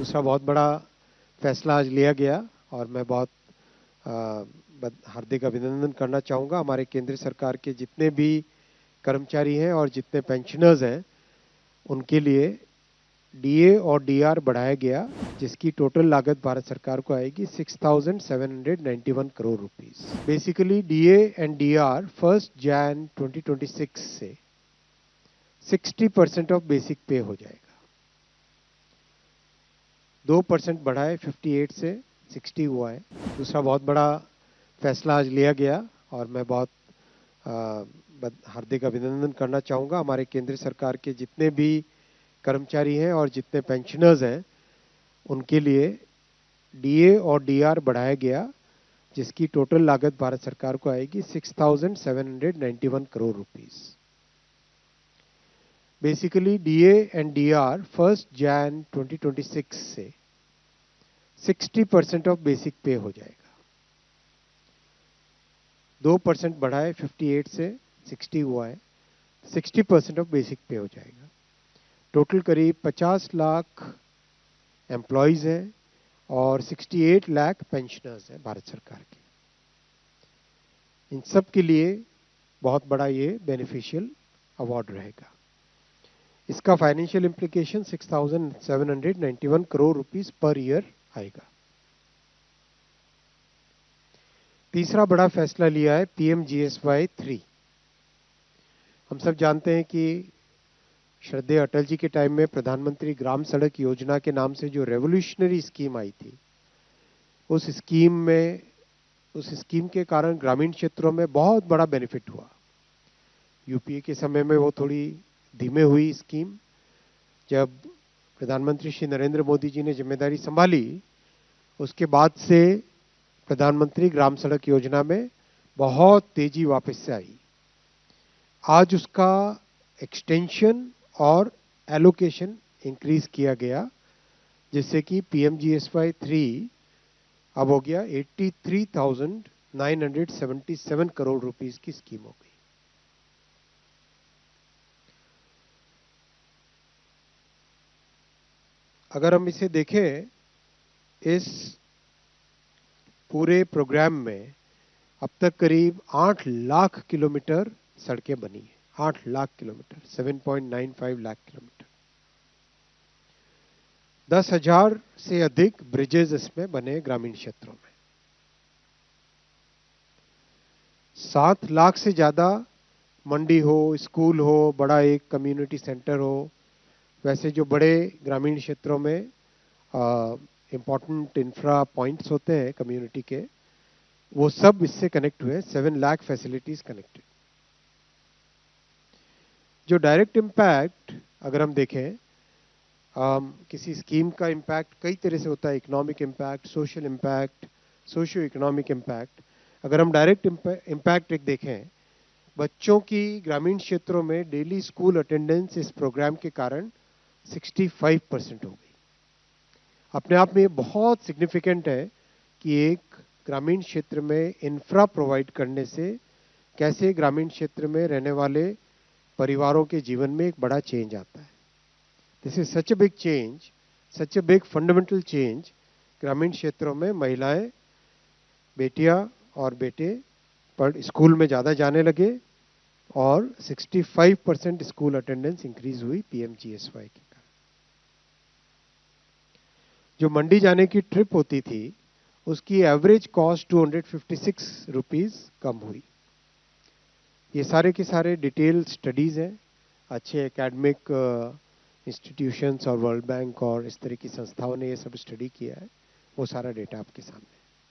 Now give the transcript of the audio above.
दूसरा बहुत बड़ा फैसला आज लिया गया और मैं बहुत हार्दिक अभिनंदन करना चाहूँगा हमारे केंद्र सरकार के जितने भी कर्मचारी हैं और जितने पेंशनर्स हैं उनके लिए डीए और डीआर बढ़ाया गया, जिसकी टोटल लागत भारत सरकार को आएगी 6,791 crore rupees. Basically DA and DR 1 Jan 2026 से 60% ऑफ बेसिक पे हो जाएगा। 2% बढ़ा है, 58 से 60 हुआ है। दूसरा बहुत बड़ा फैसला आज लिया गया और मैं बहुत हार्दिक अभिनंदन करना चाहूँगा हमारे केंद्र सरकार के जितने भी कर्मचारी हैं और जितने पेंशनर्स हैं उनके लिए डीए और डीआर बढ़ाया गया, जिसकी टोटल लागत भारत सरकार को आएगी 6,791 crore rupees. Basically DA and DR 1 Jan 2026 से 60% ऑफ बेसिक पे हो जाएगा। 2% बढ़ा है, 58 से 60 हुआ है। 60% ऑफ बेसिक पे हो जाएगा। टोटल करीब 50 लाख एम्प्लॉयज हैं और 68 लाख पेंशनर्स हैं भारत सरकार के। इन सब के लिए बहुत बड़ा ये बेनिफिशियल अवार्ड रहेगा। इसका financial implication 6,791 crore rupees per year आएगा। तीसरा बड़ा फैसला लिया है पीएमजीएसवाई 3। हम सब जानते हैं कि श्रद्धेय अटल जी के टाइम में प्रधानमंत्री ग्राम सड़क योजना के नाम से जो रेवोल्यूशनरी स्कीम आई थी, उस स्कीम के कारण ग्रामीण क्षेत्रों में बहुत बड़ा बेनिफिट हुआ। यूपीए के समय में वो थोड़ी धीमे हुई स्कीम। जब प्रधानमंत्री श्री नरेंद्र मोदी जी ने जिम्मेदारी संभाली, उसके बाद से प्रधानमंत्री ग्राम सड़क योजना में बहुत तेजी वापस से आई। आज उसका एक्सटेंशन और एलोकेशन इंक्रीज किया गया, जिससे कि पीएमजीएसवाई 3 अब हो गया 83,977 करोड़ रुपीस की स्कीम हो गई। अगर हम इसे देखें, इस पूरे प्रोग्राम में अब तक करीब 8 लाख किलोमीटर सड़कें बनी हैं। 8 लाख किलोमीटर, 7.95 लाख किलोमीटर। 10,000 से अधिक ब्रिजेस इसमें बने ग्रामीण क्षेत्रों में। 7 लाख से ज्यादा मंडी हो, स्कूल हो, बड़ा एक कम्युनिटी सेंटर हो, वैसे जो बड़े ग्रामीण क्षेत्रों में इंपॉर्टेंट इंफ्रा पॉइंट्स होते हैं कम्युनिटी के, वो सब इससे कनेक्ट हुए। 7 लाख फैसिलिटीज कनेक्टेड। जो डायरेक्ट इम्पैक्ट अगर हम देखें, किसी स्कीम का इम्पैक्ट कई तरह से होता है। Economic impact, social impact, socio economic impact. अगर हम डायरेक्ट इम्पैक्ट एक देखें, बच्चों की ग्रामीण क्षेत्रों में डेली स्कूल अटेंडेंस इस प्रोग्राम के कारण 65% हो गई। अपने आप में ये बहुत सिग्निफिकेंट है कि एक ग्रामीण क्षेत्र में इंफ्रा प्रोवाइड करने से कैसे ग्रामीण क्षेत्र में रहने वाले परिवारों के जीवन में एक बड़ा चेंज आता है। This is such a big change, such a big fundamental change. ग्रामीण क्षेत्रों में महिलाएं, बेटियां और बेटे पर स्कूल में ज़्यादा जाने लगे और 65% स्कूल अटेंडेंस इंक्रीज हुई पीएमजीएसवाई के कारण। जो मंडी जाने की ट्रिप होती थी, उसकी एवरेज कॉस्ट 256 रुपीस कम हुई। ये सारे के सारे डिटेल स्टडीज हैं। अच्छे एकेडमिक इंस्टीट्यूशंस और वर्ल्ड बैंक और इस तरह की संस्थाओं ने ये सब स्टडी किया है। वो सारा डेटा आपके सामने।